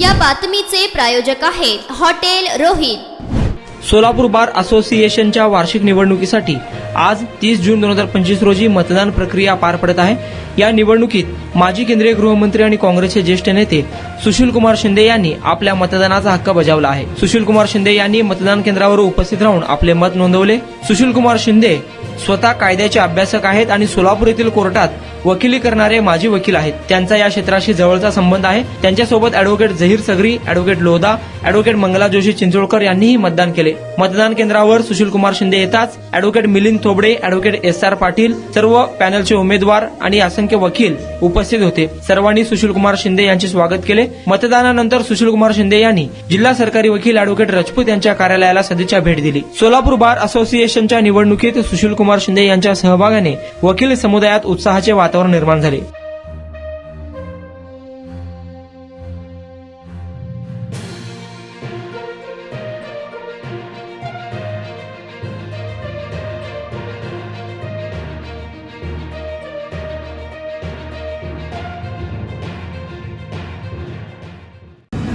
या बातमीचे प्रायोजक आहेत हॉटेल रोहित। सोलापूर बार असोसिएशनच्या वार्षिक निवडणुकीसाठी आज 30 जून 2025 रोजी मतदान प्रक्रिया पार पडत आहे। या निवडणुकीत माजी केंद्रीय गृहमंत्री आणि काँग्रेसचे ज्येष्ठ नेते सुशील कुमार शिंदे यांनी आपल्या मतदानाचा हक्क बजावला आहे। सुशील कुमार शिंदे यांनी मतदान केंद्रावर उपस्थित राहून आपले मत नोंदवले। सुशील कुमार शिंदे स्वतः कायद्याचे अभ्यासक आहेत आणि सोलापूर येथील कोर्टात वकिली करणारे माजी वकील आहेत। त्यांचा या क्षेत्राशी जवळचा संबंध आहे। त्यांच्यासोबत ॲडव्होकेट झहीर सगरी, ॲडव्होकेट लोधा, ॲडव्होकेट मंगला जोशी चिंचोळकर यांनीही मतदान केले। मतदान केंद्रावर सुशील कुमार शिंदे येताच advocate Milind Thobade, advocate SR Patil, सर्व पॅनलचे उमेदवार आणि असंख्य वकील उपस्थित होते। सर्वांनी सुशील कुमार शिंदे यांचे स्वागत केले। मतदानानंतर सुशील कुमार शिंदे यांनी जिल्हा सरकारी वकील ॲडव्होकेट राजपूत यांच्या कार्यालयाला सदिच्छा भेट दिली। सोलापूर बार असोसिएशनच्या निवडणुकीत सुशील कुमार शिंदे यांच्या सहभागाने वकील समुदायात उत्साहाचे वातावरण निर्माण झाले।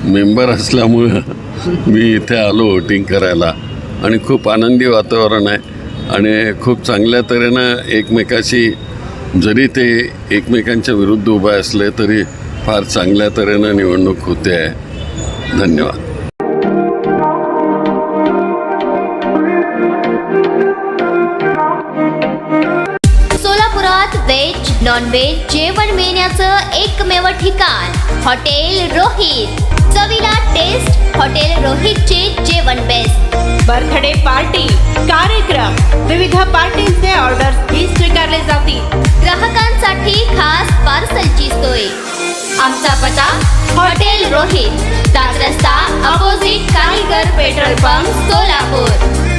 मेंबर असल्यामुळे मी इथे आलो वोटिंग करायला आणि खूप आनंदी वातावरण आहे आणि खूप चांगल्या तऱ्हेनं एकमेकाशी, जरी ते एकमेकांच्या विरुद्ध उभे असले तरी फार चांगल्या तऱ्हेनं निवडणूक होते आहे। धन्यवाद। सोलापुरात व्हेज नॉन व्हेज जेवण मिळण्याचं एकमेव ठिकाण हॉटेल रोहित। चवीला टेस्ट, हॉटेल रोहितचे जेवण बेस्ट। बर्थडे पार्टी, कार्यक्रम, विविध पार्टींचे ऑर्डर्स स्वीकारले जातील। ग्राहकांसाठी खास पार्सलची सोय। आमचा पत्ता हॉटेल रोहित, 7 रस्ता अपोजिट कारीगर पेट्रोल पंप, सोलापूर।